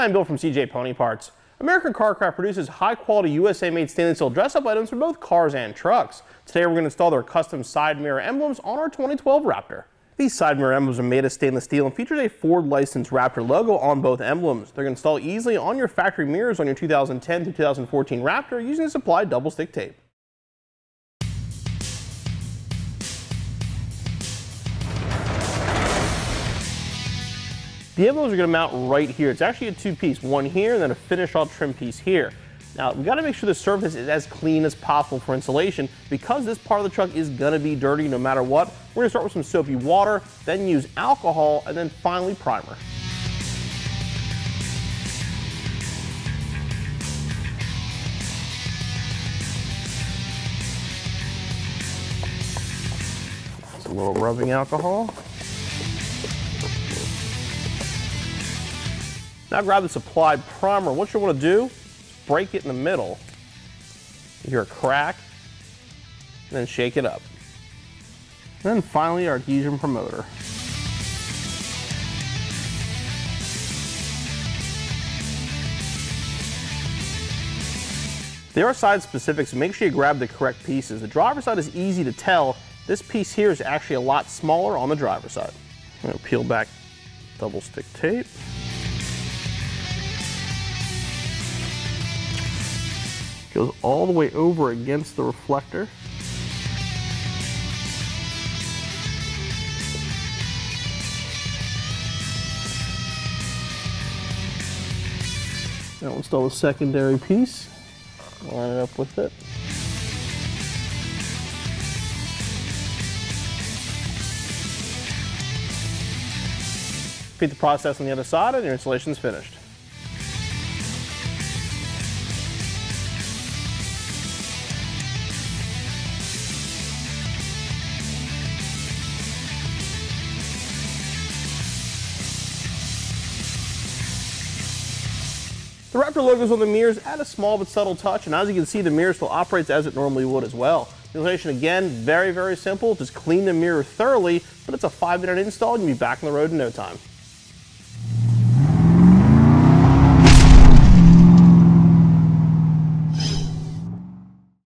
Hi, I'm Bill from CJ Pony Parts. American Carcraft produces high-quality USA-made stainless steel dress-up items for both cars and trucks. Today we're going to install their custom side mirror emblems on our 2012 Raptor. These side mirror emblems are made of stainless steel and features a Ford-licensed Raptor logo on both emblems. They're going to install easily on your factory mirrors on your 2010 to 2014 Raptor using the supplied double-stick tape. The emblems are going to mount right here. It's actually a two-piece, one here and then a finish-off trim piece here. Now, we've got to make sure the surface is as clean as possible for installation because this part of the truck is going to be dirty no matter what. We're going to start with some soapy water, then use alcohol, and then finally primer. Just a little rubbing alcohol. Now grab the supplied primer. What you want to do is break it in the middle. You hear a crack, and then shake it up. And then finally our adhesion promoter. There are side specifics, so make sure you grab the correct pieces. The driver's side is easy to tell. This piece here is actually a lot smaller on the driver's side. I'm going to peel back double stick tape. Goes all the way over against the reflector. Now we'll install a secondary piece. Line it up with it. Repeat the process on the other side and your installation is finished. The Raptor logos on the mirrors add a small but subtle touch, and as you can see, the mirror still operates as it normally would as well. The installation, again, very, very simple. Just clean the mirror thoroughly, but it's a 5-minute install and you'll be back on the road in no time.